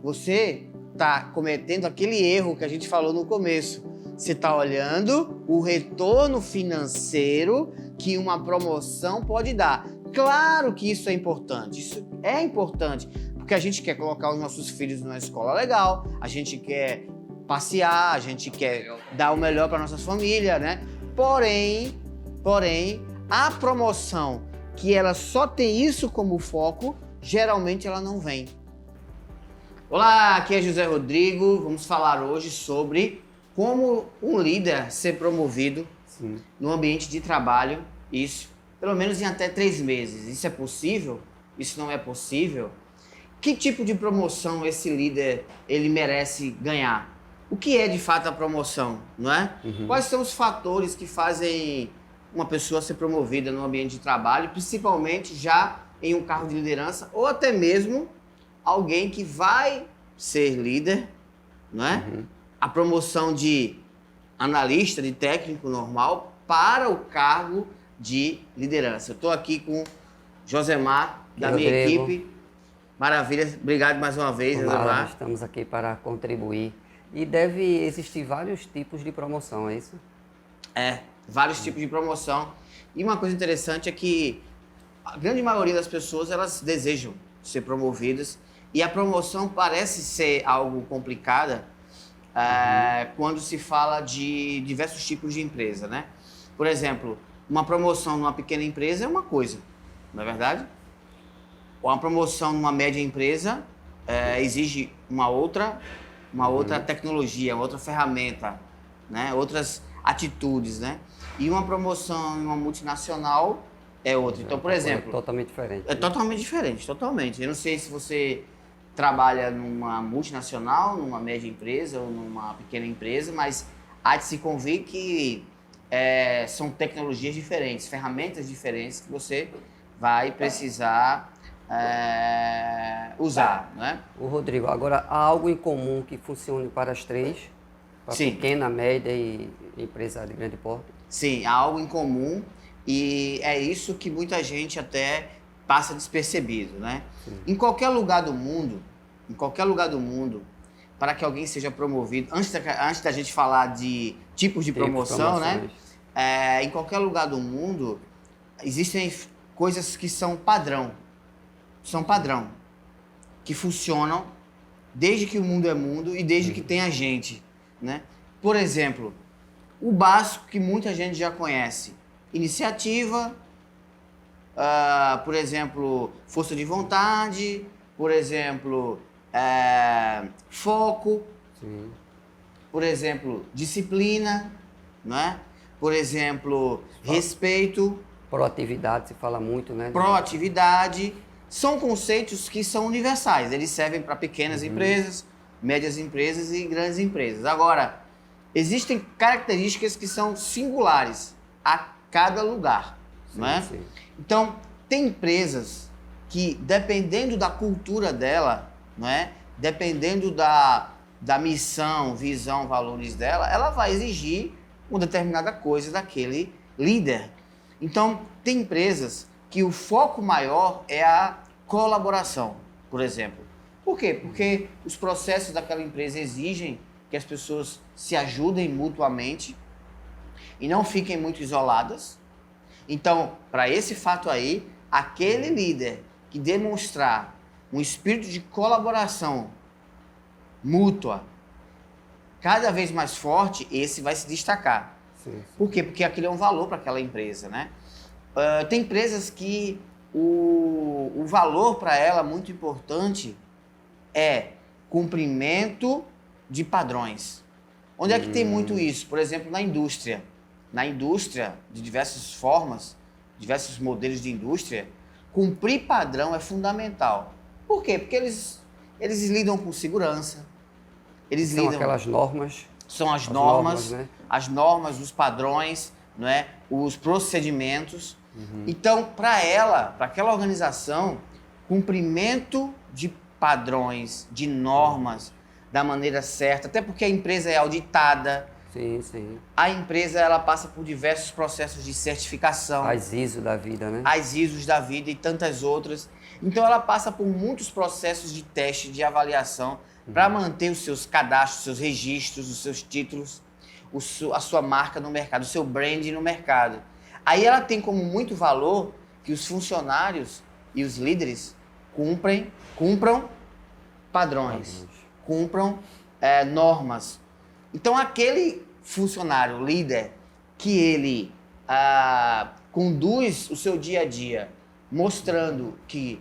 você está cometendo aquele erro que a gente falou no começo. Você está olhando o retorno financeiro que uma promoção pode dar. Claro que isso é importante, porque a gente quer colocar os nossos filhos numa escola legal, a gente quer passear, a gente quer dar o melhor para nossas famílias, né? Porém, a promoção que ela só tem isso como foco, geralmente ela não vem. Olá, aqui é José Rodrigo, vamos falar hoje sobre como um líder ser promovido no ambiente de trabalho, isso, pelo menos em até 3 meses. Isso é possível? Isso não é possível? Que tipo de promoção esse líder ele merece ganhar? O que é de fato a promoção, não é? Quais são os fatores que fazem uma pessoa ser promovida no ambiente de trabalho, principalmente já em um cargo de liderança, ou até mesmo alguém que vai ser líder, não é? A promoção de analista, de técnico normal, para o cargo de liderança. Eu estou aqui com Josemar, da minha equipe. Maravilha, obrigado mais uma vez, Josemar. Estamos aqui para contribuir. E deve existir vários tipos de promoção, é isso? Vários tipos de promoção. E uma coisa interessante é que a grande maioria das pessoas, elas desejam ser promovidas. E a promoção parece ser algo complicada quando se fala de diversos tipos de empresa, né? Por exemplo, uma promoção numa pequena empresa é uma coisa, não é verdade? Uma promoção numa média empresa exige uma outra tecnologia, uma outra ferramenta, né? Outras atitudes, né? E uma promoção em uma multinacional é outra. Então, por exemplo... É totalmente diferente. É totalmente diferente, totalmente. Eu não sei se você trabalha numa multinacional, numa média empresa ou numa pequena empresa, mas há de se convir que são tecnologias diferentes, ferramentas diferentes que você vai precisar usar, não é? O Rodrigo, agora há algo em comum que funcione para as três? Para pequena, média e empresa de grande porte? Sim, há algo em comum e é isso que muita gente até passa despercebido, né? Em qualquer lugar do mundo, para que alguém seja promovido, antes da gente falar de tipos de promoção, né? Em qualquer lugar do mundo, existem coisas que são padrão, que funcionam desde que o mundo é mundo e desde que tem a gente, né? Por exemplo, o básico que muita gente já conhece, iniciativa, por exemplo, força de vontade, por exemplo, foco, por exemplo, disciplina, não é? Por exemplo, respeito. Proatividade, se fala muito, né? Proatividade. São conceitos que são universais, eles servem para pequenas empresas, médias empresas e grandes empresas. Agora, existem características que são singulares a cada lugar, não é? Sim. Então, tem empresas que, dependendo da cultura dela, não é? Dependendo da missão, visão, valores dela, ela vai exigir uma determinada coisa daquele líder. Então, tem empresas que o foco maior é a colaboração, por exemplo. Por quê? Porque os processos daquela empresa exigem que as pessoas se ajudem mutuamente e não fiquem muito isoladas. Então, para esse fato aí, aquele líder que demonstrar um espírito de colaboração mútua cada vez mais forte, esse vai se destacar. Por quê? Porque aquilo é um valor para aquela empresa, né? Tem empresas que o valor para ela muito importante é cumprimento de padrões. Onde é que tem muito isso? Por exemplo, na indústria. Na indústria, de diversas formas, diversos modelos de indústria, cumprir padrão é fundamental. Por quê? Porque eles lidam com segurança. São aquelas normas. São as normas, né? As normas, os padrões, não é? Os procedimentos. Então, para aquela organização, cumprimento de padrões, de normas, da maneira certa, até porque a empresa é auditada. Sim. A empresa ela passa por diversos processos de certificação. As ISO da vida, né? As ISOs da vida e tantas outras. Então ela passa por muitos processos de teste, de avaliação, para manter os seus cadastros, os seus registros, os seus títulos, a sua marca no mercado, o seu brand no mercado. Aí ela tem como muito valor que os funcionários e os líderes cumpram padrões, cumpram normas. Então aquele funcionário, líder, que ele conduz o seu dia a dia mostrando que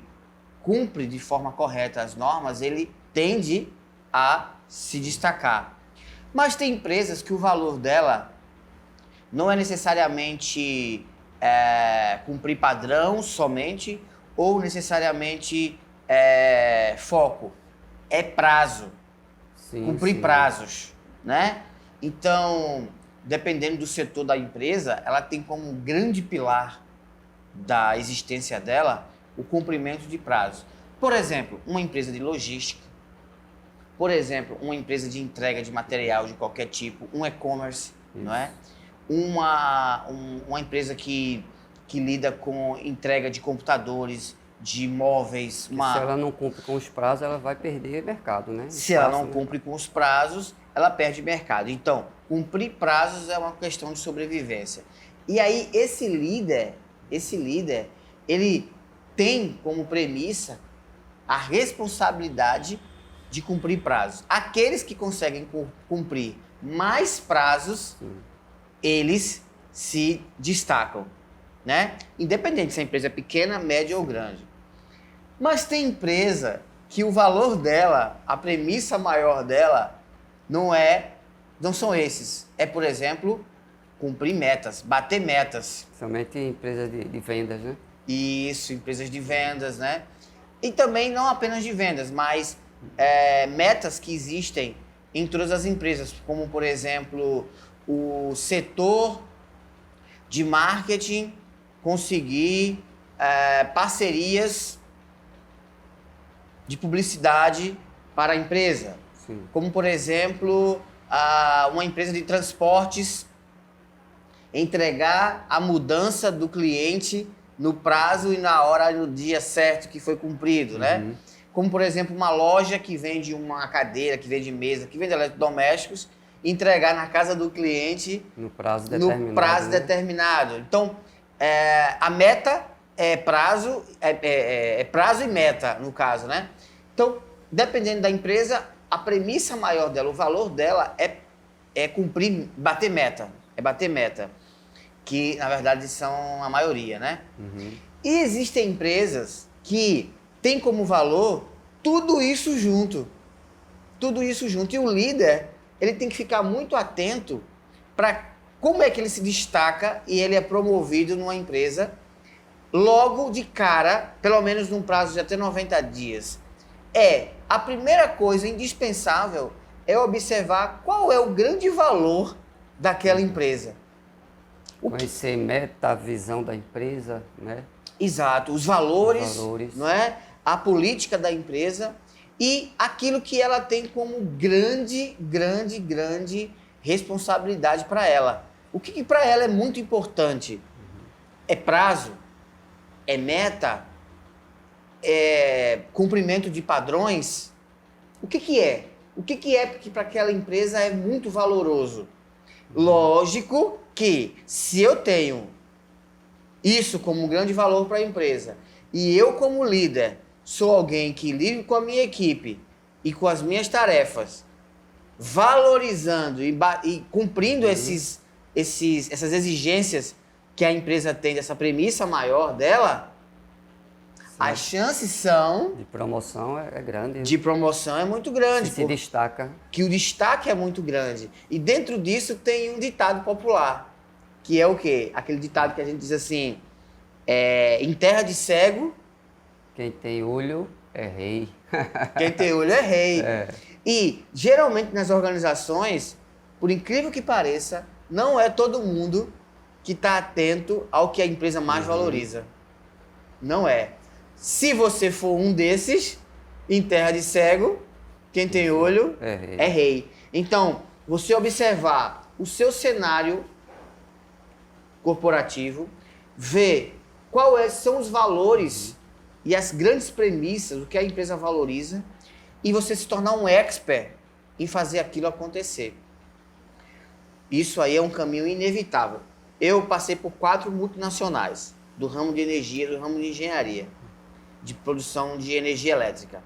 cumpre de forma correta as normas, ele tende a se destacar. Mas tem empresas que o valor dela não é necessariamente cumprir padrão somente ou necessariamente foco. É prazo. Sim, cumprir sim. prazos, né? Então, dependendo do setor da empresa, ela tem como grande pilar da existência dela o cumprimento de prazos. Por exemplo, uma empresa de logística, por exemplo, uma empresa de entrega de material de qualquer tipo, um e-commerce, não é? Uma empresa que lida com entrega de computadores, de móveis. Se ela não cumpre com os prazos, ela vai perder mercado, né? Se ela não cumpre com os prazos, ela perde mercado. Então, cumprir prazos é uma questão de sobrevivência. E aí, esse líder, ele tem como premissa a responsabilidade de cumprir prazos. Aqueles que conseguem cumprir mais prazos, eles se destacam, né? Independente se a empresa é pequena, média ou grande. Mas tem empresa que o valor dela, a premissa maior dela, não são esses. É, por exemplo, cumprir metas, bater metas. Somente empresas de vendas, né? Isso, empresas de vendas, né? E também não apenas de vendas, mas metas que existem em todas as empresas, como, por exemplo, o setor de marketing conseguir parcerias de publicidade para a empresa. Sim. Como, por exemplo, uma empresa de transportes entregar a mudança do cliente no prazo e na hora, no dia certo que foi cumprido, né? Como, por exemplo, uma loja que vende uma cadeira, que vende mesa, que vende eletrodomésticos, entregar na casa do cliente no prazo determinado. No prazo determinado. Então, a meta é prazo e meta, no caso, né? Então, dependendo da empresa, a premissa maior dela, o valor dela é cumprir, bater meta. É bater meta. Que, na verdade, são a maioria, né? E existem empresas que têm como valor tudo isso junto. Tudo isso junto. E o líder, ele tem que ficar muito atento para como é que ele se destaca e ele é promovido numa empresa logo de cara, pelo menos num prazo de até 90 dias. A primeira coisa indispensável é observar qual é o grande valor daquela empresa. Conhecer meta, a visão da empresa, né? Exato, os valores, não é? A política da empresa e aquilo que ela tem como grande responsabilidade para ela. O que para ela é muito importante? É prazo? É meta? É cumprimento de padrões? O que é? O que é que para aquela empresa é muito valoroso? Lógico que se eu tenho isso como um grande valor para a empresa e eu como líder sou alguém que lido com a minha equipe e com as minhas tarefas, valorizando e cumprindo essas exigências que a empresa tem dessa premissa maior dela, as chances são... De promoção é grande. De promoção é muito grande. Se destaca. Que o destaque é muito grande. E dentro disso tem um ditado popular, que é o quê? Aquele ditado que a gente diz assim, em terra de cego... Quem tem olho é rei. Quem tem olho é rei. E, geralmente, nas organizações, por incrível que pareça, não é todo mundo que está atento ao que a empresa mais valoriza. Não é. Se você for um desses, em terra de cego, quem tem olho é rei. Então, você observar o seu cenário corporativo, ver quais são os valores e as grandes premissas, o que a empresa valoriza, e você se tornar um expert em fazer aquilo acontecer. Isso aí é um caminho inevitável. Eu passei por 4 multinacionais, do ramo de energia, do ramo de engenharia, de produção de energia elétrica.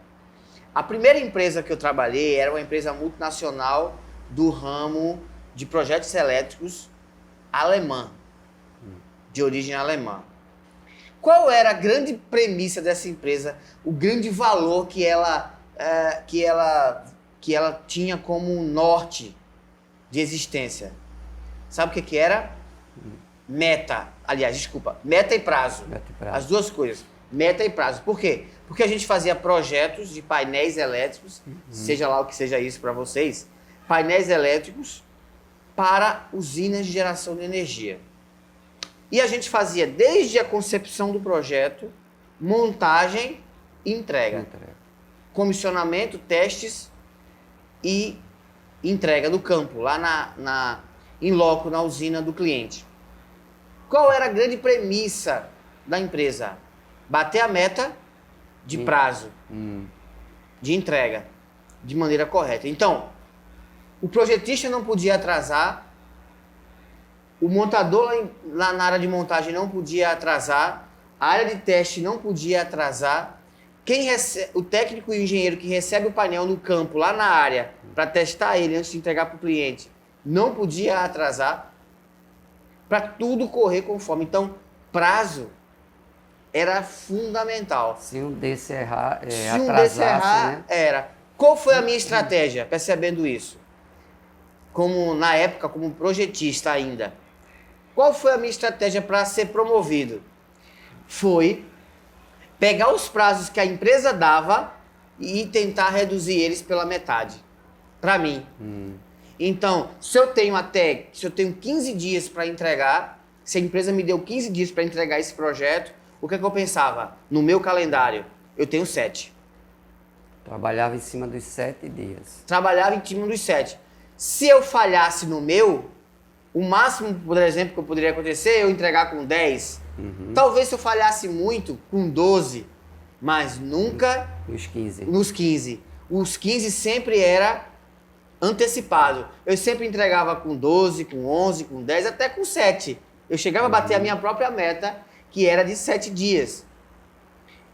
A primeira empresa que eu trabalhei era uma empresa multinacional do ramo de projetos elétricos alemã, de origem alemã. Qual era a grande premissa dessa empresa, o grande valor que ela tinha como norte de existência? Sabe o que era? Meta e prazo. Meta e prazo. As duas coisas, meta e prazo. Por quê? Porque a gente fazia projetos de painéis elétricos, seja lá o que seja isso para vocês, painéis elétricos para usinas de geração de energia. E a gente fazia desde a concepção do projeto, montagem e entrega. Comissionamento, testes e entrega no campo, lá em loco, na usina do cliente. Qual era a grande premissa da empresa? Bater a meta de prazo, de entrega, de maneira correta. Então, o projetista não podia atrasar, o montador lá na área de montagem não podia atrasar, a área de teste não podia atrasar, o técnico e o engenheiro que recebe o painel no campo, lá na área, para testar ele antes de entregar para o cliente, não podia atrasar, para tudo correr conforme. Então, prazo era fundamental. Se um desse errar, Se um desse errar, né? Era. Qual foi a minha estratégia, percebendo isso? Na época, como projetista ainda. Qual foi a minha estratégia para ser promovido? Foi pegar os prazos que a empresa dava e tentar reduzir eles pela metade. Para mim. Então, se eu tenho 15 dias para entregar, se a empresa me deu 15 dias para entregar esse projeto, o que é que eu pensava? No meu calendário, eu tenho 7. Trabalhava em cima dos 7 dias. Trabalhava em cima dos 7. Se eu falhasse no meu, o máximo, por exemplo, que poderia acontecer é eu entregar com 10. Talvez se eu falhasse muito, com 12. Mas nunca nos 15. Nos 15. Os 15 sempre era antecipado. Eu sempre entregava com 12, com 11, com 10, até com 7. Eu chegava a bater a minha própria meta, que era de 7 dias.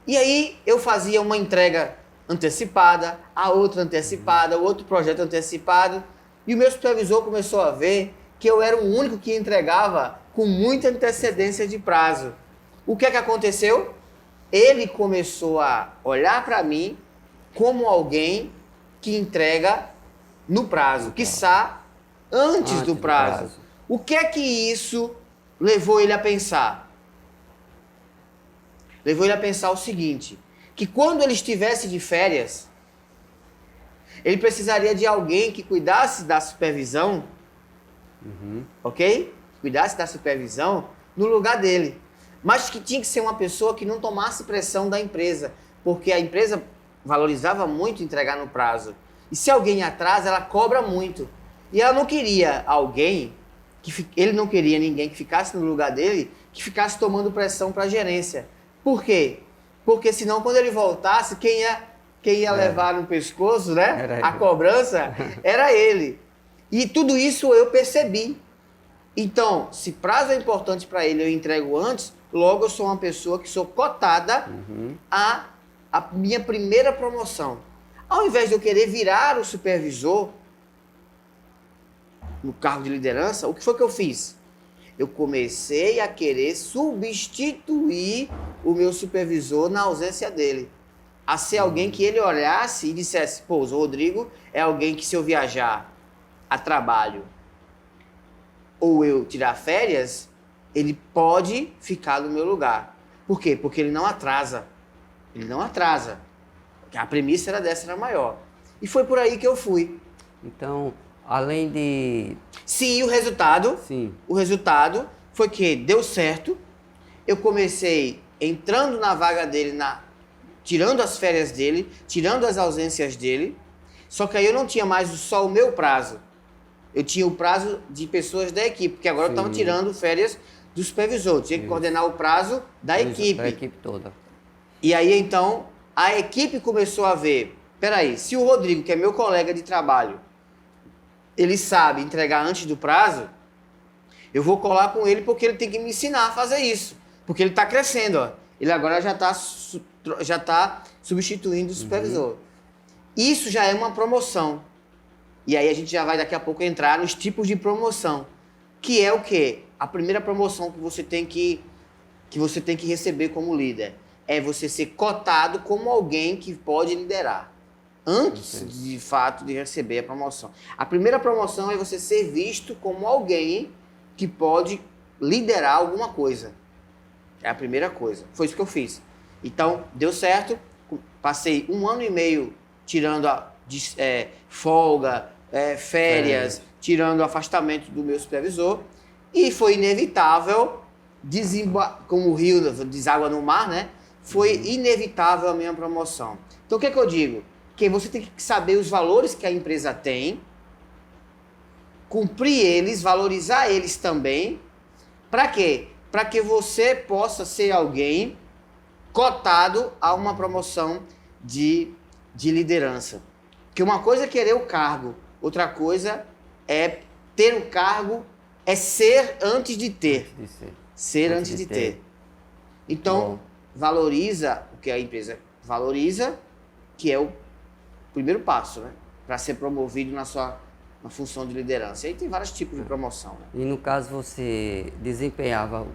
E aí eu fazia uma entrega antecipada, a outra antecipada, o outro projeto antecipado. E o meu supervisor começou a ver que eu era o único que entregava com muita antecedência de prazo. O que é que aconteceu? Ele começou a olhar para mim como alguém que entrega no prazo, quiçá antes do prazo. O que é que isso levou ele a pensar? Levou ele a pensar o seguinte, que quando ele estivesse de férias, ele precisaria de alguém que cuidasse da supervisão, ok? Cuidasse da supervisão no lugar dele. Mas que tinha que ser uma pessoa que não tomasse pressão da empresa, porque a empresa valorizava muito entregar no prazo. E se alguém atrasa, ela cobra muito. E ela não queria alguém, ele não queria ninguém que ficasse no lugar dele, que ficasse tomando pressão para a gerência. Por quê? Porque senão quando ele voltasse, quem ia levar no pescoço, né? A cobrança, era ele. E tudo isso eu percebi. Então, se prazo é importante para ele, eu entrego antes, logo eu sou uma pessoa que sou cotada a minha primeira promoção. Ao invés de eu querer virar o supervisor no cargo de liderança, o que foi que eu fiz? Eu comecei a querer substituir o meu supervisor na ausência dele. A ser alguém que ele olhasse e dissesse, pô, o Rodrigo é alguém que se eu viajar a trabalho ou eu tirar férias, ele pode ficar no meu lugar. Por quê? Porque ele não atrasa. Ele não atrasa. A premissa era dessa, era maior. E foi por aí que eu fui. Então, além de... Sim, o resultado foi que deu certo. Eu comecei entrando na vaga dele, tirando as férias dele, tirando as ausências dele. Só que aí eu não tinha mais só o meu prazo. Eu tinha o prazo de pessoas da equipe, porque agora estavam tirando férias do supervisor. Eu tinha que coordenar o prazo da equipe. Da equipe toda. E aí, então, a equipe começou a ver, peraí, se o Rodrigo, que é meu colega de trabalho, ele sabe entregar antes do prazo, eu vou colar com ele porque ele tem que me ensinar a fazer isso. Porque ele está crescendo, ó. Ele agora já está substituindo o supervisor. Isso já é uma promoção. E aí a gente já vai daqui a pouco entrar nos tipos de promoção. Que é o quê? A primeira promoção que você tem que receber como líder é você ser cotado como alguém que pode liderar. Antes, de fato, de receber a promoção. A primeira promoção é você ser visto como alguém que pode liderar alguma coisa. É a primeira coisa. Foi isso que eu fiz. Então, deu certo. Passei 1 ano e meio tirando folga, férias, tirando o afastamento do meu supervisor. E foi inevitável, como o rio deságua no mar, né? Foi inevitável a minha promoção. Então, o que é que eu digo? Que você tem que saber os valores que a empresa tem, cumprir eles, valorizar eles também. Para quê? Para que você possa ser alguém cotado a uma promoção de liderança. Porque uma coisa é querer o cargo, outra coisa é ter o cargo, é ser antes de ter. Ser antes de ter. Então, valoriza o que a empresa valoriza, que é o primeiro passo, né? Para ser promovido na função de liderança. E aí tem vários tipos de promoção. Né? E no caso você desempenhava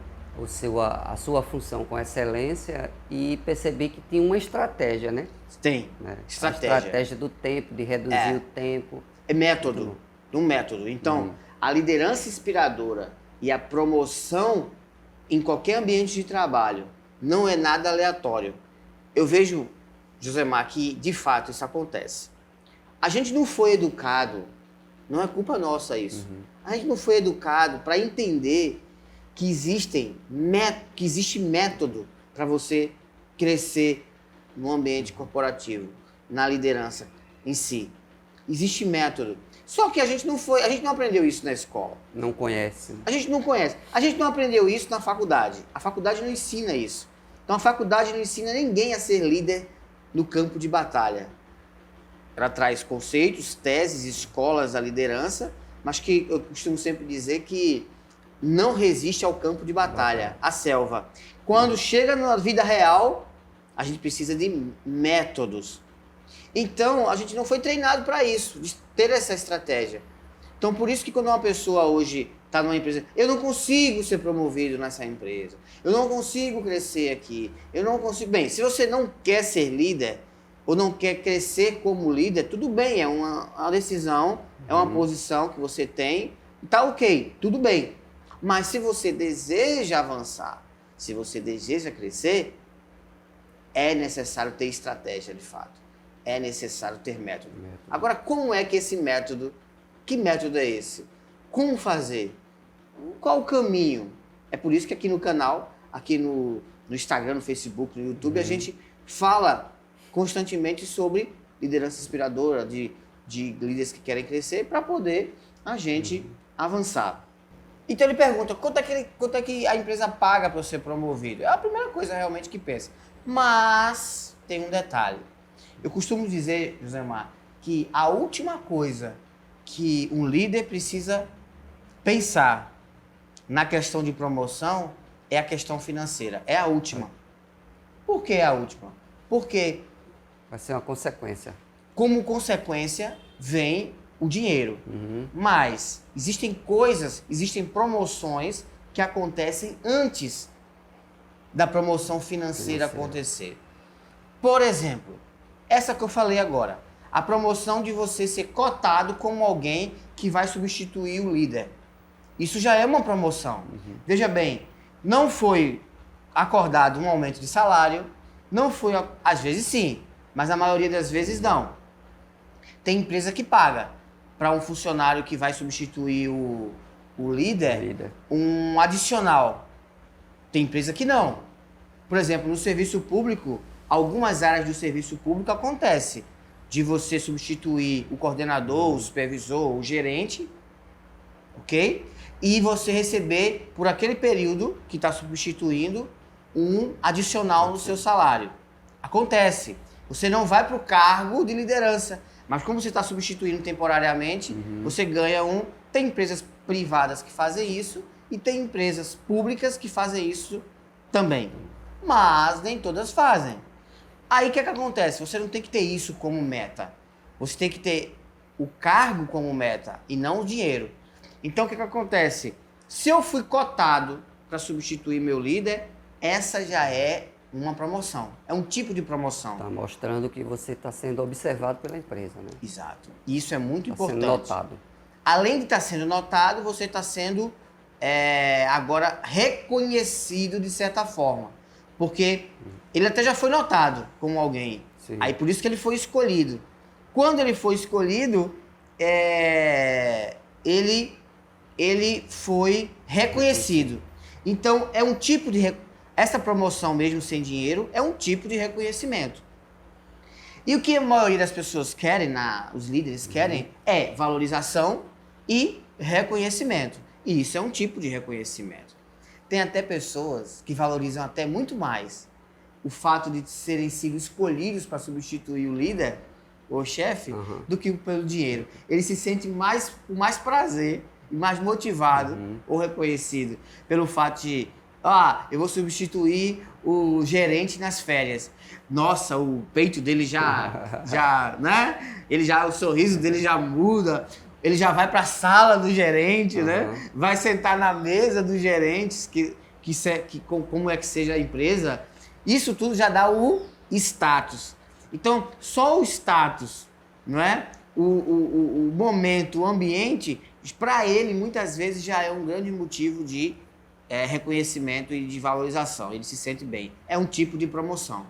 a sua função com excelência e percebi que tinha uma estratégia, né? Tem, né? estratégia. A estratégia do tempo, de reduzir o tempo. É método, um método. Então, a liderança inspiradora e a promoção em qualquer ambiente de trabalho não é nada aleatório. Eu vejo, Josemar, que de fato isso acontece. A gente não foi educado, não é culpa nossa isso. A gente não foi educado para entender que existe método para você crescer no ambiente corporativo, na liderança em si. Existe método. Só que a gente não aprendeu isso na escola. Não conhece. A gente não conhece. A gente não aprendeu isso na faculdade. A faculdade não ensina isso. Então a faculdade não ensina ninguém a ser líder no campo de batalha. Ela traz conceitos, teses, escolas da liderança, mas que eu costumo sempre dizer que não resiste ao campo de batalha, à selva. Quando chega na vida real, a gente precisa de métodos. Então, a gente não foi treinado para isso, de ter essa estratégia. Então, por isso que quando uma pessoa hoje está numa empresa, eu não consigo ser promovido nessa empresa, eu não consigo crescer aqui, eu não consigo... Bem, se você não quer ser líder, ou não quer crescer como líder, tudo bem, é uma decisão, é uma posição que você tem, tá ok, tudo bem. Mas se você deseja avançar, se você deseja crescer, é necessário ter estratégia de fato. É necessário ter método. Agora, como é que esse método, que método é esse? Como fazer? Qual o caminho? É por isso que aqui no canal, aqui no Instagram, no Facebook, no YouTube, a gente fala constantemente sobre liderança inspiradora, de líderes que querem crescer, para poder a gente avançar. Então ele pergunta, quanto é que a empresa paga para ser promovido? É a primeira coisa realmente que pensa. Mas tem um detalhe. Eu costumo dizer, Josemar, que a última coisa que um líder precisa pensar na questão de promoção é a questão financeira. É a última. Por que é a última? Porque vai ser uma consequência. Como consequência vem o dinheiro. Mas existem promoções que acontecem antes da promoção financeira acontecer. Por exemplo, essa que eu falei agora, a promoção de você ser cotado como alguém que vai substituir o líder. Isso já é uma promoção. Veja bem, não foi acordado um aumento de salário, não foi, às vezes sim, mas a maioria das vezes não. Tem empresa que paga para um funcionário que vai substituir o líder um adicional. Tem empresa que não. Por exemplo, no serviço público, algumas áreas do serviço público acontece de você substituir o coordenador, o supervisor, o gerente, ok? E você receber, por aquele período que está substituindo, um adicional no seu salário. Acontece. Você não vai para o cargo de liderança, mas como você está substituindo temporariamente, você ganha um... Tem empresas privadas que fazem isso e tem empresas públicas que fazem isso também. Mas nem todas fazem. Aí o que acontece? Você não tem que ter isso como meta. Você tem que ter o cargo como meta e não o dinheiro. Então o que acontece? Se eu fui cotado para substituir meu líder, essa já é uma promoção. É um tipo de promoção. Está mostrando que você está sendo observado pela empresa, né? Exato. Isso é muito Está importante. sendo notado. Além de estar sendo notado, você está sendo agora reconhecido de certa forma. Porque ele até já foi notado como alguém. Sim. Aí por isso que ele foi escolhido. Quando ele foi escolhido, ele foi reconhecido. Então é um tipo de... Essa promoção mesmo sem dinheiro é um tipo de reconhecimento. E o que a maioria das pessoas querem, os líderes querem, é valorização e reconhecimento. E isso é um tipo de reconhecimento. Tem até pessoas que valorizam até muito mais o fato de serem sido escolhidos para substituir o líder, o chefe, do que pelo dinheiro. Ele se sente com mais prazer e mais motivado ou reconhecido pelo fato de, eu vou substituir o gerente nas férias. Nossa, o peito dele né? O sorriso dele já muda. Ele já vai para a sala do gerente, né? Vai sentar na mesa dos gerentes, como é que seja a empresa. Isso tudo já dá o status. Então, só o status, não é? O momento, o ambiente, para ele, muitas vezes, já é um grande motivo de reconhecimento e de valorização. Ele se sente bem. É um tipo de promoção,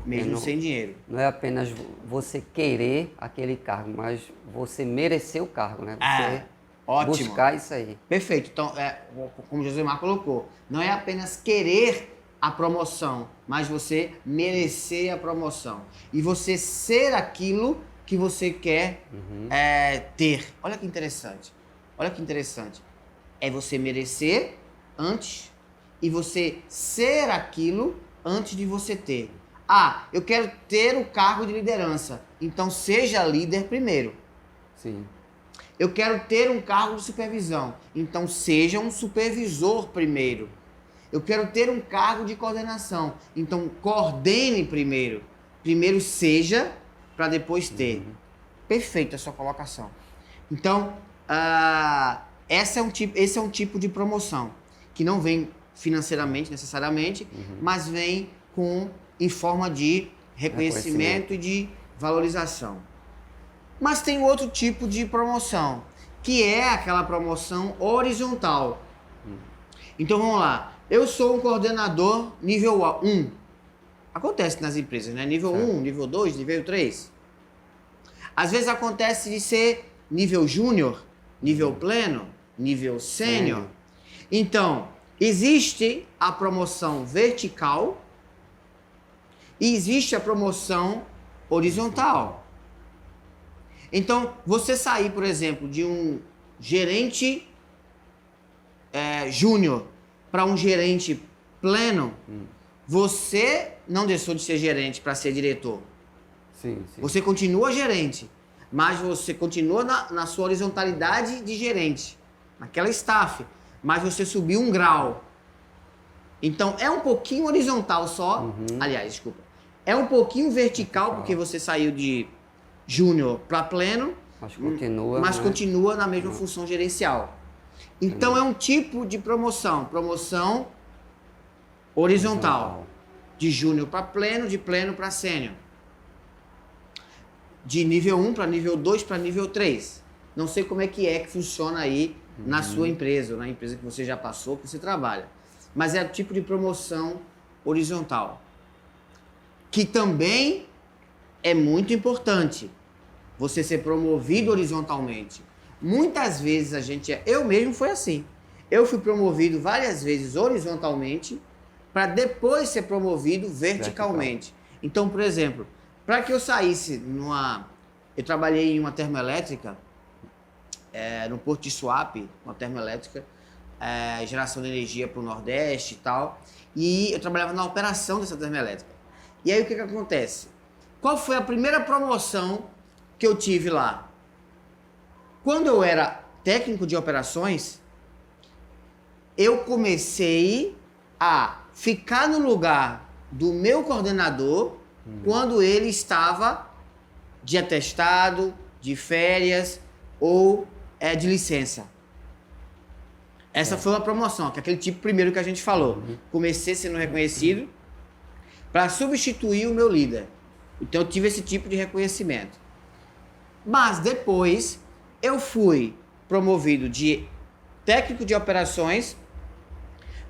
mesmo sem dinheiro. Não é apenas você querer aquele cargo, mas você merecer o cargo, né? Você ótimo. Buscar isso aí. Perfeito. Então, como o Josemar colocou, não é apenas querer a promoção, mas você merecer a promoção. E você ser aquilo que você quer ter. Olha que interessante. Olha que interessante. É você merecer antes e você ser aquilo antes de você ter. Eu quero ter o cargo de liderança. Então seja líder primeiro. Sim. Eu quero ter um cargo de supervisão. Então seja um supervisor primeiro. Eu quero ter um cargo de coordenação. Então coordene primeiro. Primeiro seja para depois ter. Perfeita a sua colocação. Então, esse é um tipo de promoção que não vem financeiramente necessariamente, mas vem em forma de reconhecimento e de valorização. Mas tem outro tipo de promoção, que é aquela promoção horizontal. Então vamos lá. Eu sou um coordenador nível 1. Acontece nas empresas, né? Nível 1, nível 2, nível 3. Às vezes acontece de ser nível júnior, nível pleno, nível sênior. Então, existe a promoção vertical e existe a promoção horizontal. Então, você sair, por exemplo, de um gerente júnior para um gerente pleno, você não deixou de ser gerente para ser diretor. Sim. Você continua gerente, mas você continua na sua horizontalidade de gerente, naquela staff, mas você subiu um grau. Então, é um pouquinho horizontal só. Aliás, desculpa. É um pouquinho vertical, porque você saiu de júnior para pleno, mas continua na mesma função gerencial. Então, é um tipo de promoção horizontal. De júnior para pleno, de pleno para sênior. De nível 1 para nível 2 para nível 3. Não sei como é que funciona aí na sua empresa, ou na empresa que você já passou, que você trabalha. Mas é o tipo de promoção horizontal. Que também é muito importante. Você ser promovido horizontalmente. Muitas vezes eu mesmo fui assim. Eu fui promovido várias vezes horizontalmente para depois ser promovido verticalmente. Então, por exemplo, para que eu saísse eu trabalhei em uma termoelétrica, no Porto de Suape, uma termoelétrica, geração de energia para o Nordeste e tal, e eu trabalhava na operação dessa termoelétrica. E aí o que acontece? Qual foi a primeira promoção que eu tive lá? Quando eu era técnico de operações, eu comecei a ficar no lugar do meu coordenador quando ele estava de atestado, de férias ou de licença. Essa foi uma promoção, que é aquele tipo primeiro que a gente falou. Comecei sendo reconhecido para substituir o meu líder. Então eu tive esse tipo de reconhecimento. Mas depois eu fui promovido de técnico de operações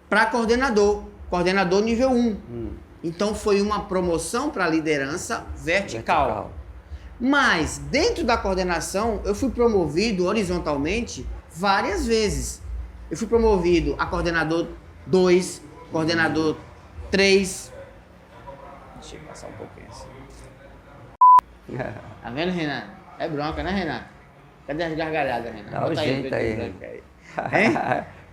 para coordenador nível 1. Então foi uma promoção para liderança vertical. Mas dentro da coordenação eu fui promovido horizontalmente várias vezes. Eu fui promovido a coordenador 2, coordenador 3. Deixa eu passar um pouquinho assim. Tá vendo, Renan? É bronca, né, Renan? Cadê as gargalhadas, Renan? Dá o jeito aí, Renan. Hein?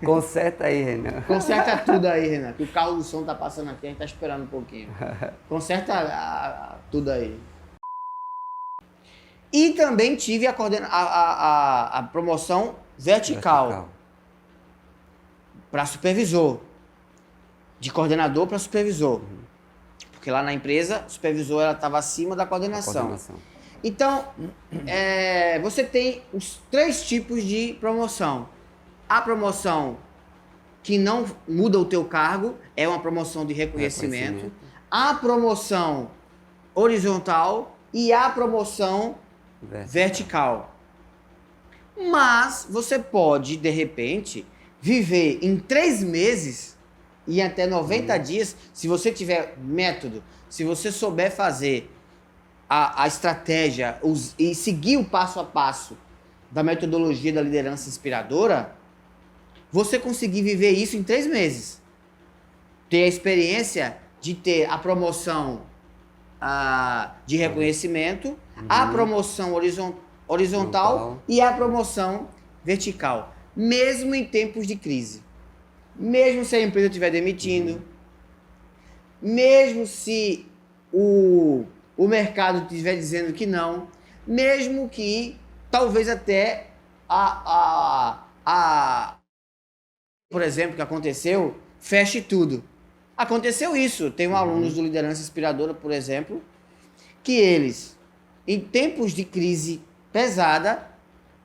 Conserta aí, Renan. Conserta tudo aí, Renan, que o carro do som tá passando aqui, a gente tá esperando um pouquinho. Conserta tudo aí. E também tive a promoção vertical. Para supervisor. De coordenador para supervisor. Porque lá na empresa, o supervisor estava acima da coordenação. Então, você tem os 3 tipos de promoção. A promoção que não muda o teu cargo é uma promoção de reconhecimento. A promoção horizontal e a promoção vertical. Mas você pode, de repente, viver em 3 meses e até 90 dias, se você tiver método, se você souber fazer a estratégia e seguir o passo a passo da metodologia da liderança inspiradora, você conseguir viver isso em 3 meses. Ter a experiência de ter a promoção de reconhecimento, a promoção horizontal e a promoção vertical. Mesmo em tempos de crise. Mesmo se a empresa estiver demitindo, mesmo se o mercado estiver dizendo que não, mesmo que talvez até por exemplo, que aconteceu, feche tudo. Aconteceu isso. Tenho alunos do Liderança Inspiradora, por exemplo, que eles, em tempos de crise pesada,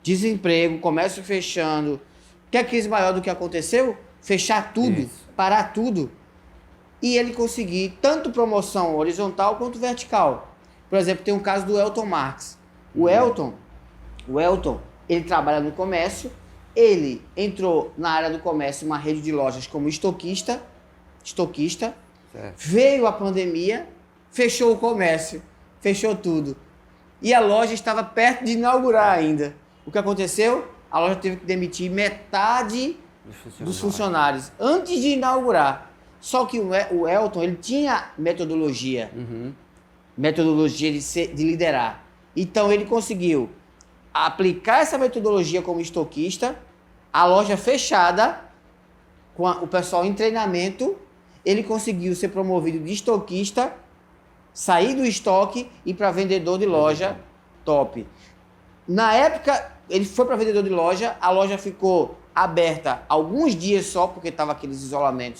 desemprego, comércio fechando, quer crise maior do que aconteceu? Fechar tudo, parar tudo. E ele conseguir tanto promoção horizontal quanto vertical. Por exemplo, tem um caso do Elton Marques. O Elton, ele trabalha no comércio, ele entrou na área do comércio, uma rede de lojas como estoquista, veio a pandemia, fechou o comércio, fechou tudo. E a loja estava perto de inaugurar ainda. O que aconteceu? A loja teve que demitir metade dos funcionários antes de inaugurar. Só que o Elton, ele tinha metodologia. Metodologia de liderar. Então ele conseguiu aplicar essa metodologia como estoquista, a loja fechada, com o pessoal em treinamento, ele conseguiu ser promovido de estoquista, sair do estoque e para vendedor de loja top. Na época, ele foi para vendedor de loja, a loja ficou aberta alguns dias só, porque estava aquele isolamento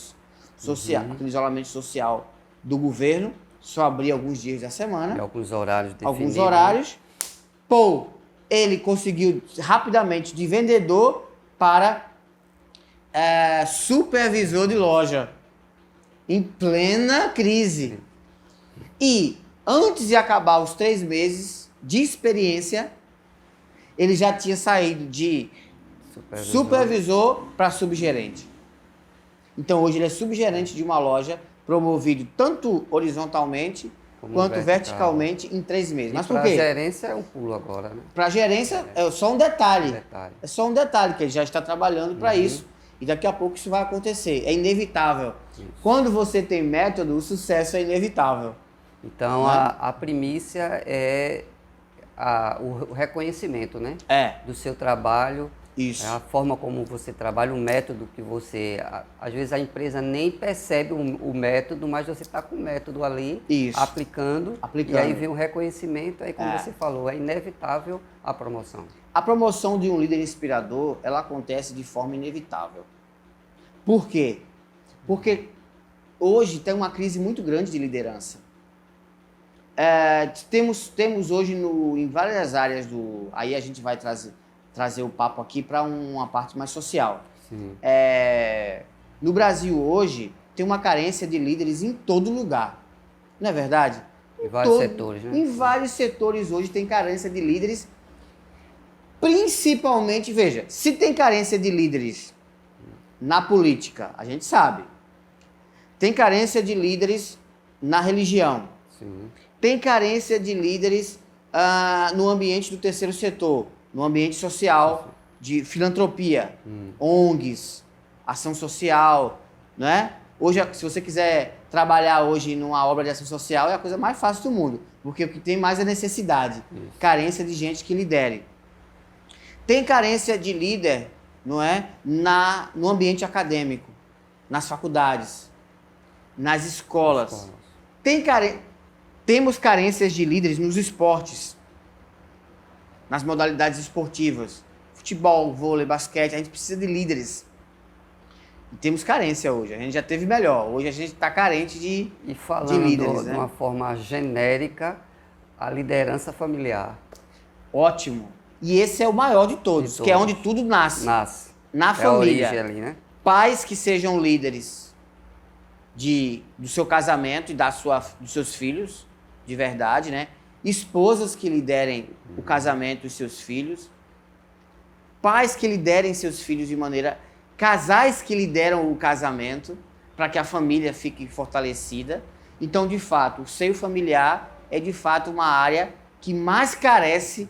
social do governo, só abria alguns dias da semana. E alguns horários definidos. Alguns horários. Pô, ele conseguiu rapidamente de vendedor para supervisor de loja, em plena crise. E antes de acabar os 3 meses de experiência, ele já tinha saído de supervisor para subgerente. Então hoje ele é subgerente de uma loja, promovido tanto horizontalmente quanto verticalmente em 3 meses. Mas por quê? Para gerência é um pulo agora, né? Para gerência é só um detalhe. É só um detalhe, que ele já está trabalhando para isso. E daqui a pouco isso vai acontecer. É inevitável. Isso. Quando você tem método, o sucesso é inevitável. Então a primícia é o reconhecimento, né? Do seu trabalho Isso. É a forma como você trabalha, o método que você... Às vezes a empresa nem percebe o método, mas você está com o método ali, Isso. aplicando, e aí vem o reconhecimento, aí como você falou, é inevitável a promoção. A promoção de um líder inspirador, ela acontece de forma inevitável. Por quê? Porque hoje tem uma crise muito grande de liderança. Temos hoje em várias áreas do... Aí a gente vai trazer o papo aqui para uma parte mais social. Sim. No Brasil hoje tem uma carência de líderes em todo lugar. Não é verdade? Em vários setores, né? Em vários setores hoje tem carência de líderes. Principalmente, veja, se tem carência de líderes na política, a gente sabe. Tem carência de líderes na religião. Sim. Tem carência de líderes no ambiente do terceiro setor, no ambiente social, de filantropia, ONGs, ação social, né? Hoje, se você quiser trabalhar hoje numa obra de ação social, é a coisa mais fácil do mundo, porque o que tem mais é necessidade, carência de gente que lidere. Tem carência de líder, não é, no ambiente acadêmico, nas faculdades, nas escolas. Temos carências de líderes nos esportes, nas modalidades esportivas, futebol, vôlei, basquete. A gente precisa de líderes. E temos carência hoje. A gente já teve melhor. Hoje a gente está carente de líderes. E falando de uma forma genérica, a liderança familiar. Ótimo. E esse é o maior de todos, que é onde tudo nasce. Na família. A origem ali, né? Pais que sejam líderes do seu casamento e dos seus filhos, de verdade, né? Esposas que liderem o casamento dos seus filhos. Pais que liderem seus filhos de maneira... Casais que lideram o casamento para que a família fique fortalecida. Então, de fato, o seio familiar é, de fato, uma área que mais carece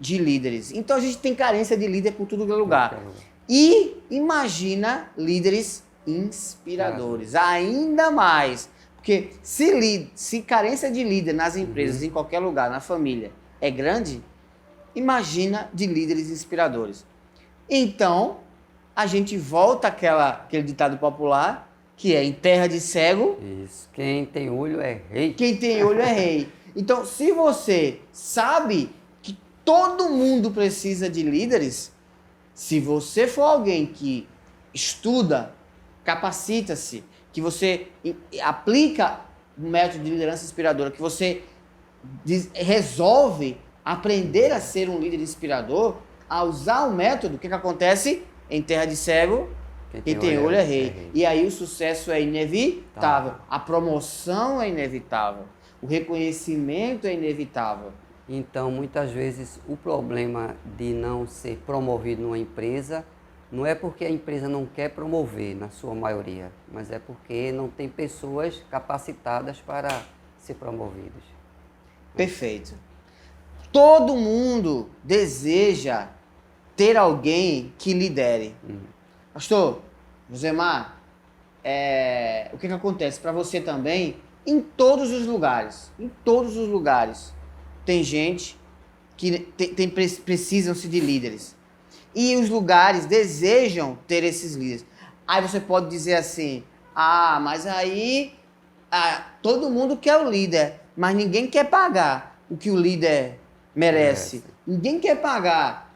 de líderes. Então, a gente tem carência de líder por todo lugar. E imagina líderes inspiradores, ainda mais. Porque se carência de líder nas empresas, em qualquer lugar, na família, é grande, imagina de líderes inspiradores. Então, a gente volta aquele ditado popular, que é em terra de cego... Isso, quem tem olho é rei. Quem tem olho é rei. Então, se você sabe que todo mundo precisa de líderes, se você for alguém que estuda, capacita-se, que você aplica um método de liderança inspiradora, que você resolve aprender a ser um líder inspirador, a usar o método, o que acontece? Em terra de cego, quem tem olho é rei. E aí o sucesso é inevitável, a promoção é inevitável, o reconhecimento é inevitável. Então, muitas vezes, o problema de não ser promovido numa empresa não é porque a empresa não quer promover, na sua maioria, mas é porque não tem pessoas capacitadas para ser promovidas. Perfeito. Todo mundo deseja ter alguém que lidere. Pastor, Josemar, o que acontece para você também? Em todos os lugares, tem gente que precisam-se de líderes. E os lugares desejam ter esses líderes. Aí você pode dizer assim, mas aí todo mundo quer o líder, mas ninguém quer pagar o que o líder merece. Ninguém quer pagar.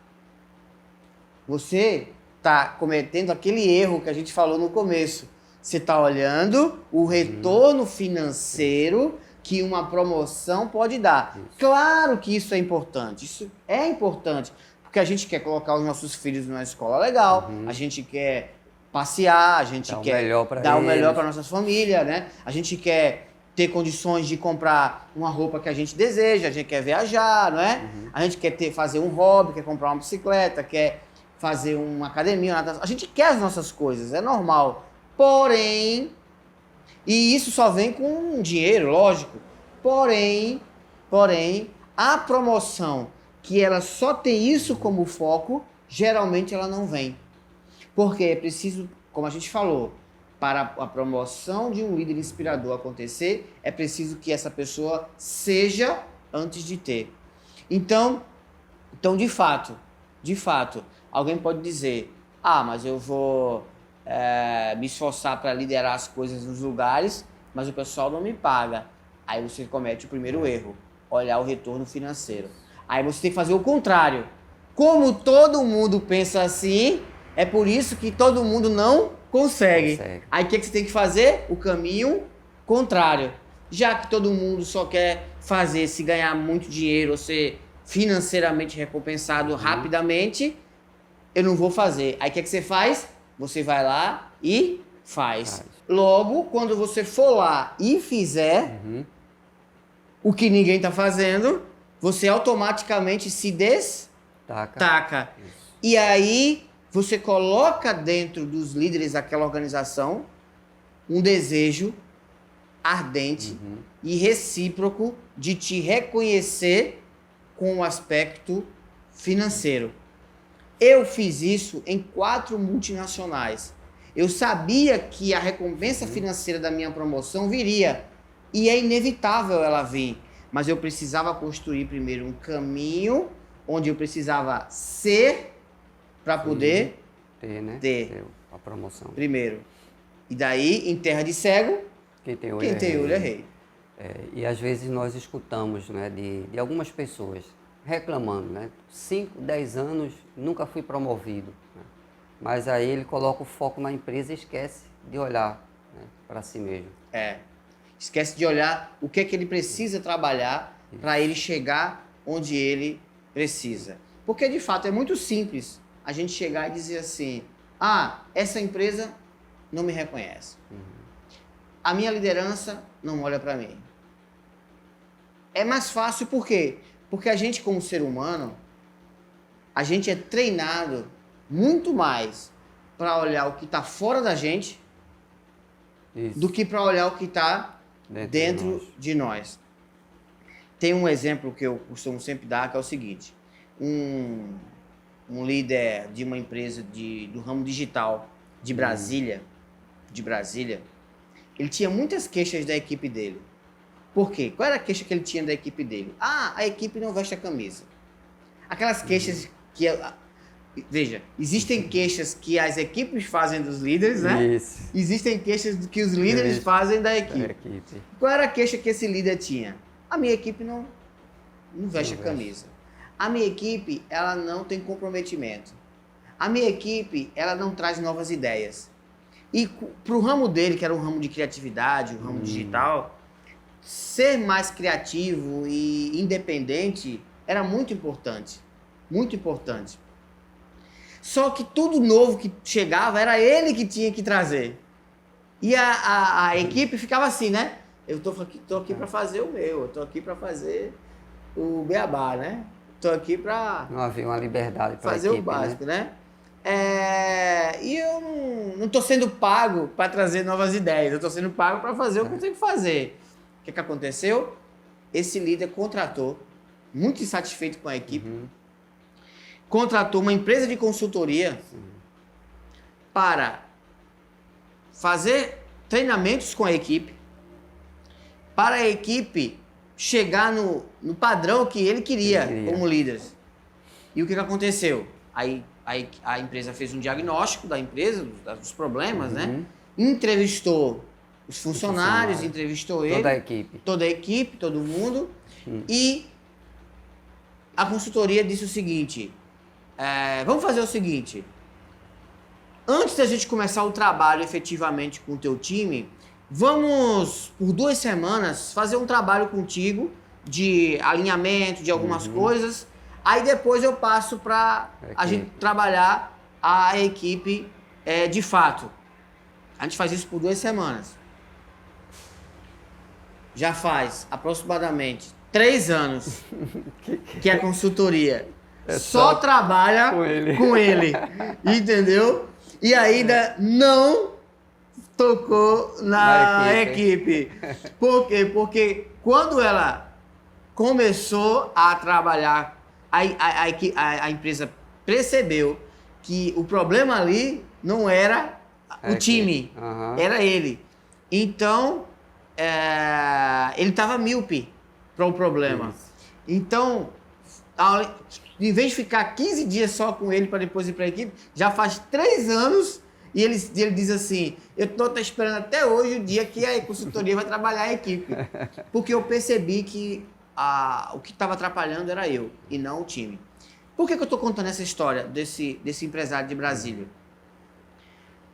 Você está cometendo aquele erro que a gente falou no começo. Você está olhando o retorno financeiro que uma promoção pode dar. Claro que isso é importante. Isso é importante. Porque a gente quer colocar os nossos filhos numa escola legal, a gente quer passear, a gente quer dar o melhor para nossas famílias, né? A gente quer ter condições de comprar uma roupa que a gente deseja, a gente quer viajar, não é? A gente quer fazer um hobby, quer comprar uma bicicleta, quer fazer uma academia, uma natação. A gente quer as nossas coisas, é normal. Porém, e isso só vem com dinheiro, lógico. Porém, a promoção que ela só tem isso como foco, geralmente ela não vem. Porque é preciso, como a gente falou, para a promoção de um líder inspirador acontecer, é preciso que essa pessoa seja antes de ter. Então de fato, Alguém pode dizer, mas eu vou me esforçar para liderar as coisas nos lugares, mas o pessoal não me paga. Aí você comete o primeiro erro, olhar o retorno financeiro. Aí você tem que fazer o contrário. Como todo mundo pensa assim, é por isso que todo mundo não consegue. Aí o que você tem que fazer? O caminho contrário. Já que todo mundo só quer fazer se ganhar muito dinheiro ou ser financeiramente recompensado rapidamente, eu não vou fazer. Aí o que você faz? Você vai lá e faz. Logo, quando você for lá e fizer o que ninguém está fazendo, você automaticamente se destaca. E aí você coloca dentro dos líderes daquela organização um desejo ardente e recíproco de te reconhecer com o aspecto financeiro. Eu fiz isso em 4 multinacionais. Eu sabia que a recompensa financeira da minha promoção viria. E é inevitável ela vir. Mas eu precisava construir primeiro um caminho onde eu precisava ser para poder ter a promoção. Primeiro. E daí, em terra de cego, quem tem olho é rei. E às vezes nós escutamos, né, de algumas pessoas reclamando, né? 5, 10 anos, nunca fui promovido. Né? Mas aí ele coloca o foco na empresa e esquece de olhar, né, para si mesmo. Esquece de olhar o que é que ele precisa trabalhar para ele chegar onde ele precisa. Porque, de fato, é muito simples a gente chegar e dizer assim, essa empresa não me reconhece. A minha liderança não olha para mim. É mais fácil por quê? Porque a gente, como ser humano, a gente é treinado muito mais para olhar o que está fora da gente do que para olhar o que está dentro de nós. Tem um exemplo que eu costumo sempre dar, que é o seguinte. Um líder de uma empresa do ramo digital de Brasília, ele tinha muitas queixas da equipe dele. Por quê? Qual era a queixa que ele tinha da equipe dele? A equipe não veste a camisa. Aquelas queixas que... Veja, existem queixas que as equipes fazem dos líderes, né? Isso. Existem queixas que os líderes fazem da equipe. Qual era a queixa que esse líder tinha? A minha equipe não veste a camisa. A minha equipe, ela não tem comprometimento. A minha equipe, ela não traz novas ideias. E para o ramo dele, que era um ramo de criatividade, um ramo digital, ser mais criativo e independente era muito importante. Muito importante. Só que tudo novo que chegava era ele que tinha que trazer. E a equipe ficava assim, né? Eu tô aqui para fazer o meu, eu tô aqui para fazer o beabá, né? Tô aqui para... Não havia uma liberdade para fazer equipe, o básico, né? E eu não tô sendo pago para trazer novas ideias, eu tô sendo pago para fazer o que eu tenho que fazer. O que aconteceu? Esse líder contratou, muito insatisfeito com a equipe, contratou uma empresa de consultoria para fazer treinamentos com a equipe, para a equipe chegar no padrão que ele queria como líder. E o que aconteceu? Aí a empresa fez um diagnóstico da empresa, dos problemas, né? Entrevistou os funcionários, entrevistou ele. Toda a equipe, todo mundo. E a consultoria disse o seguinte, vamos fazer o seguinte, antes da gente começar o trabalho efetivamente com o teu time, vamos, por 2 semanas, fazer um trabalho contigo de alinhamento de algumas coisas. Aí depois eu passo para a gente trabalhar a equipe de fato. A gente faz isso por 2 semanas. Já faz aproximadamente 3 anos que a consultoria só trabalha com ele. Entendeu? E ainda não tocou na equipe. Por quê? Porque quando ela começou a trabalhar, a empresa percebeu que o problema ali não era o time, era ele. Então, ele estava míope para o problema. Então, em vez de ficar 15 dias só com ele para depois ir para a equipe, já faz 3 anos e ele diz assim, eu estou esperando até hoje o dia que a consultoria vai trabalhar a equipe. Porque eu percebi que o que estava atrapalhando era eu e não o time. Por que eu estou contando essa história desse empresário de Brasília?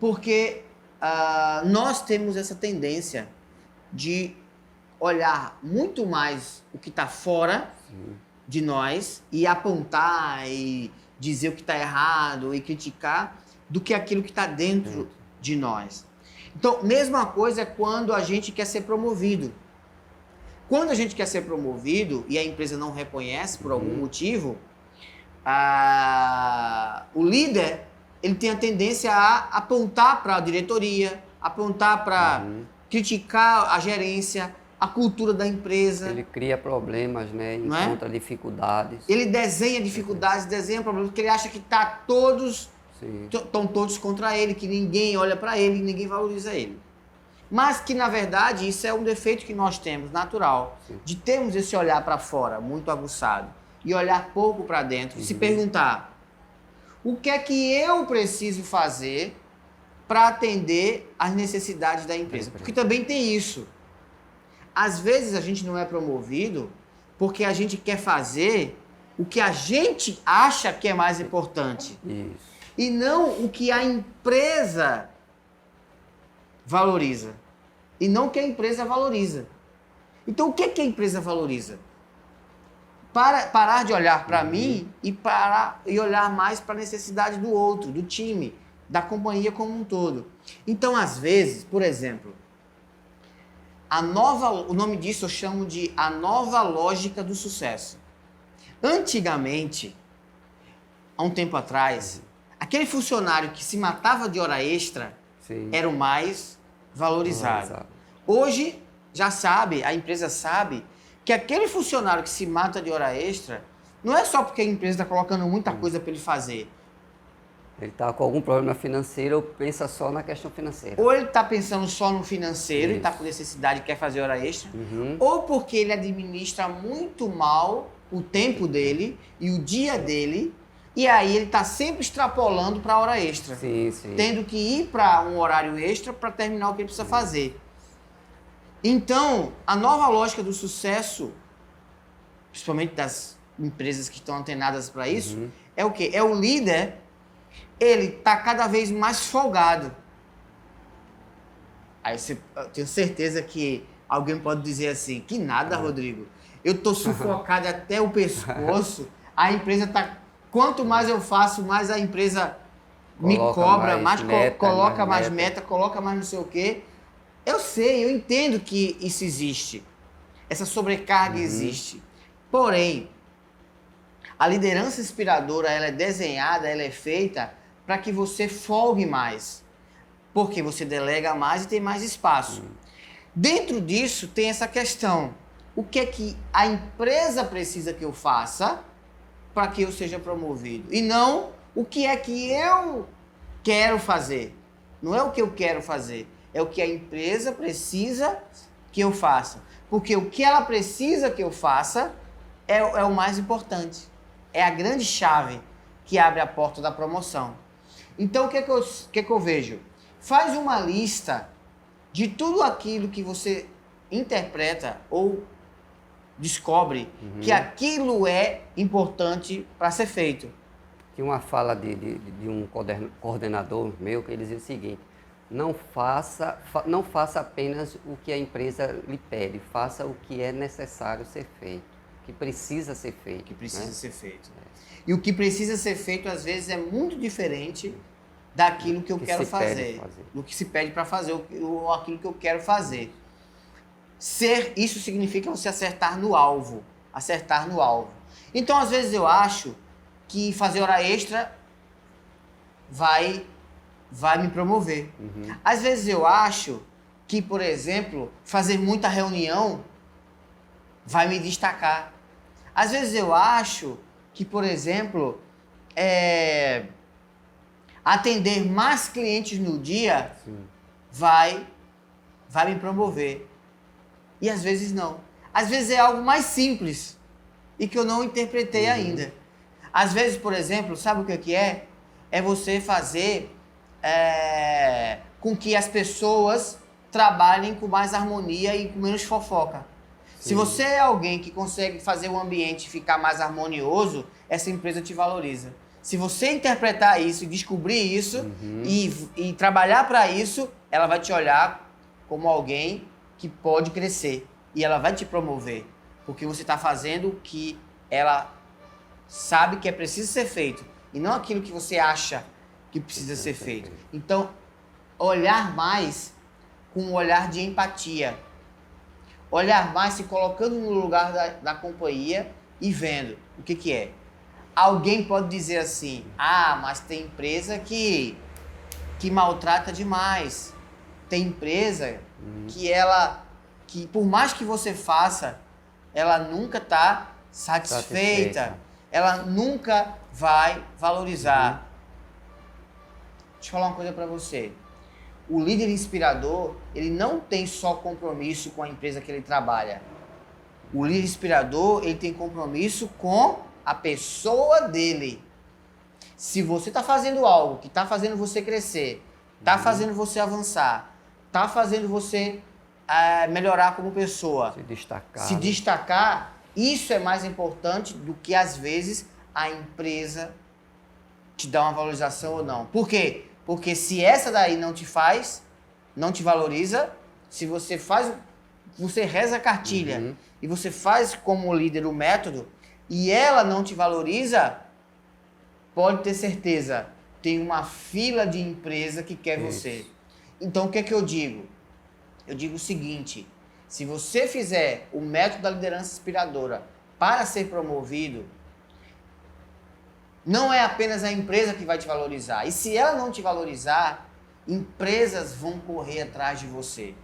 Porque nós temos essa tendência de olhar muito mais o que está fora de nós e apontar e dizer o que está errado e criticar do que aquilo que está dentro de nós. Então, mesma coisa é quando a gente quer ser promovido. Quando a gente quer ser promovido e a empresa não reconhece por algum motivo, o líder ele tem a tendência a apontar para a diretoria, apontar para criticar a gerência, a cultura da empresa. Ele cria problemas, né? Encontra dificuldades. Ele desenha dificuldades, desenha problemas, porque ele acha que estão todos contra ele, que ninguém olha para ele, que ninguém valoriza ele. Mas que, na verdade, isso é um defeito que nós temos, natural, de termos esse olhar para fora, muito aguçado, e olhar pouco para dentro, e se perguntar, o que é que eu preciso fazer para atender às necessidades da empresa? Porque também tem isso. Às vezes a gente não é promovido porque a gente quer fazer o que a gente acha que é mais importante. Isso. E não o que a empresa valoriza. E não o que a empresa valoriza. Então, o que a empresa valoriza? Parar de olhar para mim e olhar mais para a necessidade do outro, do time, da companhia como um todo. Então, às vezes, por exemplo, o nome disso eu chamo de a nova lógica do sucesso. Antigamente, há um tempo atrás, aquele funcionário que se matava de hora extra era o mais valorizado. Hoje, já sabe, a empresa sabe que aquele funcionário que se mata de hora extra não é só porque a empresa está colocando muita coisa para ele fazer. Ele está com algum problema financeiro ou pensa só na questão financeira. Ou ele está pensando só no financeiro e está com necessidade e quer fazer hora extra, ou porque ele administra muito mal o tempo dele e o dia dele, e aí ele está sempre extrapolando para a hora extra, tendo que ir para um horário extra para terminar o que ele precisa fazer. Então, a nova lógica do sucesso, principalmente das empresas que estão antenadas para isso, é o quê? É o líder, ele está cada vez mais folgado. Aí eu tenho certeza que alguém pode dizer assim, que nada, Rodrigo, eu estou sufocado até o pescoço, a empresa está... Quanto mais eu faço, mais a empresa me cobra, coloca mais meta, coloca mais não sei o quê. Eu sei, eu entendo que isso existe. Essa sobrecarga existe. Porém, a liderança inspiradora, ela é desenhada, ela é feita para que você folgue mais. Porque você delega mais e tem mais espaço. Dentro disso, tem essa questão. O que é que a empresa precisa que eu faça para que eu seja promovido? E não o que é que eu quero fazer. Não é o que eu quero fazer. É o que a empresa precisa que eu faça. Porque o que ela precisa que eu faça é o mais importante. É a grande chave que abre a porta da promoção. Então, o que é que eu vejo? Faz uma lista de tudo aquilo que você interpreta ou descobre que aquilo é importante para ser feito. Tinha uma fala de um coordenador meu que ele dizia o seguinte: não faça apenas o que a empresa lhe pede, faça o que é necessário ser feito, o que precisa ser feito. O que precisa ser feito. E o que precisa ser feito, às vezes, é muito diferente daquilo que eu quero fazer. Do que se pede para fazer, ou aquilo que eu quero fazer. Isso significa você acertar no alvo. Acertar no alvo. Então, às vezes, eu acho que fazer hora extra vai me promover. Às vezes eu acho que, por exemplo, fazer muita reunião vai me destacar. Às vezes eu acho que, por exemplo, atender mais clientes no dia vai me promover. E às vezes não. Às vezes é algo mais simples e que eu não interpretei ainda. Às vezes, por exemplo, sabe o que é? É você fazer com que as pessoas trabalhem com mais harmonia e com menos fofoca. Sim. Se você é alguém que consegue fazer o ambiente ficar mais harmonioso, essa empresa te valoriza. Se você interpretar isso e descobrir isso e trabalhar para isso, ela vai te olhar como alguém que pode crescer. E ela vai te promover. Porque você está fazendo o que ela sabe que é preciso ser feito. E não aquilo que você acha que precisa ser feito. Então, olhar mais com um olhar de empatia. Olhar mais se colocando no lugar da companhia e vendo o que é. Alguém pode dizer assim, mas tem empresa que maltrata demais. Tem empresa que por mais que você faça, ela nunca está satisfeita. Ela nunca vai valorizar. Deixa eu falar uma coisa para você. O líder inspirador, ele não tem só compromisso com a empresa que ele trabalha. O líder inspirador, ele tem compromisso com a pessoa dele. Se você está fazendo algo que está fazendo você crescer, está fazendo você avançar, está fazendo você melhorar como pessoa, se destacar, isso é mais importante do que, às vezes, a empresa te dá uma valorização ou não. Por quê? Porque se essa daí não te valoriza, se você você reza a cartilha e você faz como líder o método e ela não te valoriza, pode ter certeza, tem uma fila de empresa que quer você. Então, o que é que eu digo? Eu digo o seguinte, se você fizer o método da liderança inspiradora para ser promovido, não é apenas a empresa que vai te valorizar. E se ela não te valorizar, empresas vão correr atrás de você.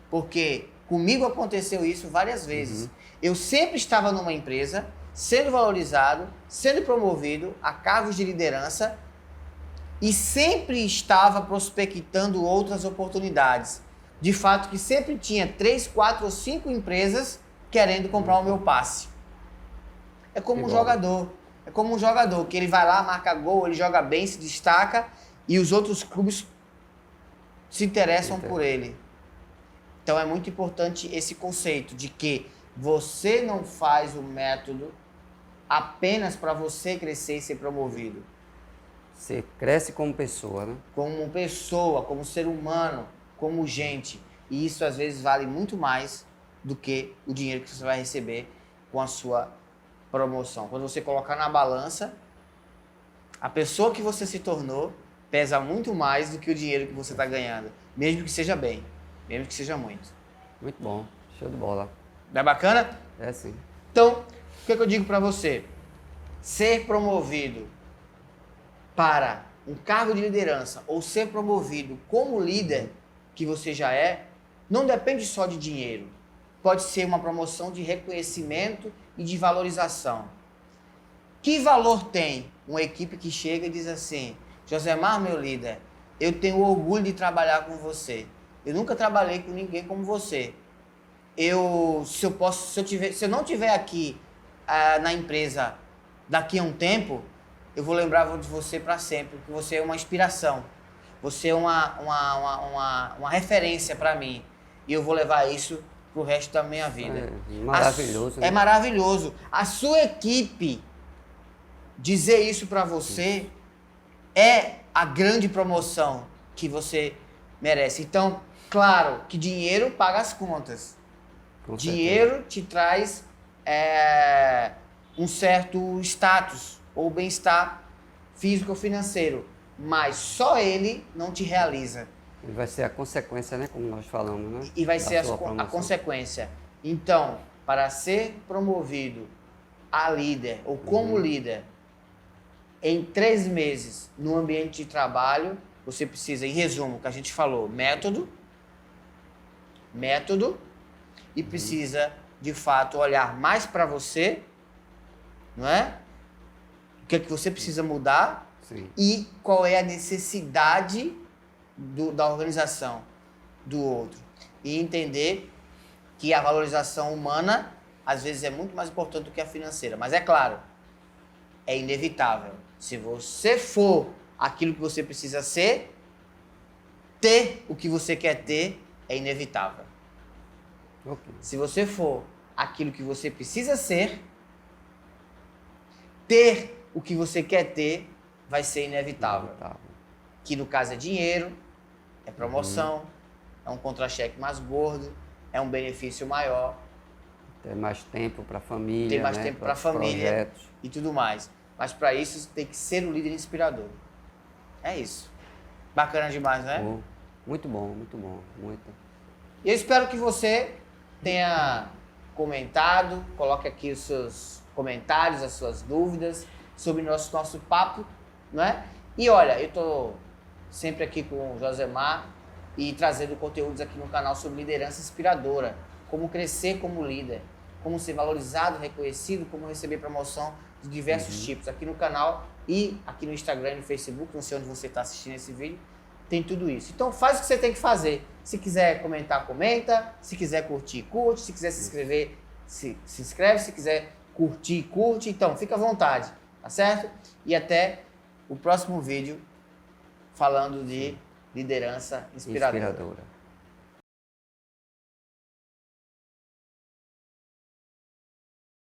Porque comigo aconteceu isso várias vezes. Eu sempre estava numa empresa, sendo valorizado, sendo promovido a cargos de liderança e sempre estava prospectando outras oportunidades. De fato que sempre tinha 3, 4 ou 5 empresas querendo comprar o meu passe. É como um jogador. É como um jogador que ele vai lá, marca gol, ele joga bem, se destaca e os outros clubes se interessam por ele. Então é muito importante esse conceito de que você não faz o método apenas para você crescer e ser promovido. Você cresce como pessoa, né? Como pessoa, como ser humano, como gente. E isso às vezes vale muito mais do que o dinheiro que você vai receber com a sua promoção. Quando você colocar na balança, a pessoa que você se tornou pesa muito mais do que o dinheiro que você está ganhando. Mesmo que seja bem, mesmo que seja muito. Muito bom, show de bola. Não é bacana? É sim. Então, o que eu digo para você? Ser promovido para um cargo de liderança ou ser promovido como líder que você já é, não depende só de dinheiro. Pode ser uma promoção de reconhecimento e de valorização. Que valor tem uma equipe que chega e diz assim, Josemar, meu líder, eu tenho orgulho de trabalhar com você. Eu nunca trabalhei com ninguém como você. Se eu não tiver aqui na empresa daqui a um tempo, eu vou lembrar de você para sempre, porque você é uma inspiração. Você é uma referência para mim. E eu vou levar isso pro resto da minha vida. É maravilhoso. É maravilhoso. A sua equipe dizer isso para você é a grande promoção que você merece. Então, claro que dinheiro paga as contas. Dinheiro te traz um certo status ou bem-estar físico ou financeiro, mas só ele não te realiza. Ele vai ser a consequência, né? Como nós falamos, né? E vai ser a consequência. Então, para ser promovido a líder ou como líder, em 3 meses no ambiente de trabalho, você precisa, em resumo, o que a gente falou, método, e precisa, de fato, olhar mais para você, não é? O que é que você precisa mudar. Sim. E qual é a necessidade da organização do outro. E entender que a valorização humana, às vezes, é muito mais importante do que a financeira. Mas é claro, é inevitável. Se você for aquilo que você precisa ser, ter o que você quer ter é inevitável. Ok. Se você for aquilo que você precisa ser, ter o que você quer ter vai ser inevitável. Que no caso é dinheiro, é promoção, é um contra-cheque mais gordo, é um benefício maior. Ter mais tempo para a família, Ter mais né? tempo para a família projetos. e tudo mais. Mas para isso você tem que ser um líder inspirador. É isso. Bacana demais, né? Oh, muito bom, muito. E eu espero que você tenha comentado, coloque aqui os seus comentários, as suas dúvidas sobre nosso papo, né? E olha, eu tô sempre aqui com o Josemar e trazendo conteúdos aqui no canal sobre liderança inspiradora, como crescer como líder, como ser valorizado, reconhecido, como receber promoção de diversos tipos. Aqui no canal e aqui no Instagram e no Facebook, não sei onde você está assistindo esse vídeo, tem tudo isso. Então faz o que você tem que fazer. Se quiser comentar, comenta. Se quiser curtir, curte. Se quiser se inscrever, se inscreve. Se quiser curtir, curte. Então, fica à vontade, tá certo? E até o próximo vídeo falando de liderança inspiradora.